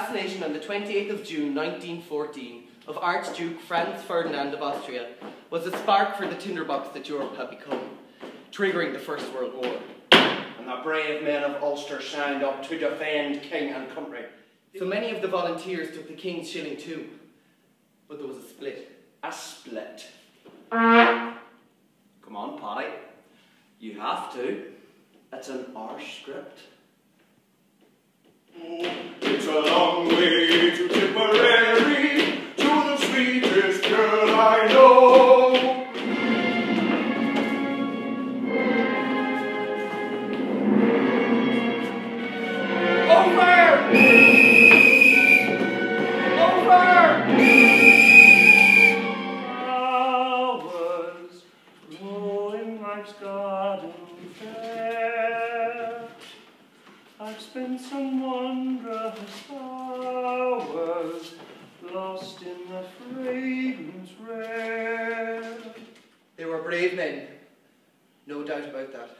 assassination on the 28th of June 1914 of Archduke Franz Ferdinand of Austria was a spark for the tinderbox that Europe had become, triggering the First World War. And the brave men of Ulster signed up to defend king and country. So many of the volunteers took the King's shilling too, but there was a split. A split. Come on, Paddy. You have to. It's an R script. It's a long way to Tipperary, to the sweetest girl I know. Over! Flowers growing life's garden fair. I've spent some wondrous hours lost in the fragrance rare. They were brave men, no doubt about that.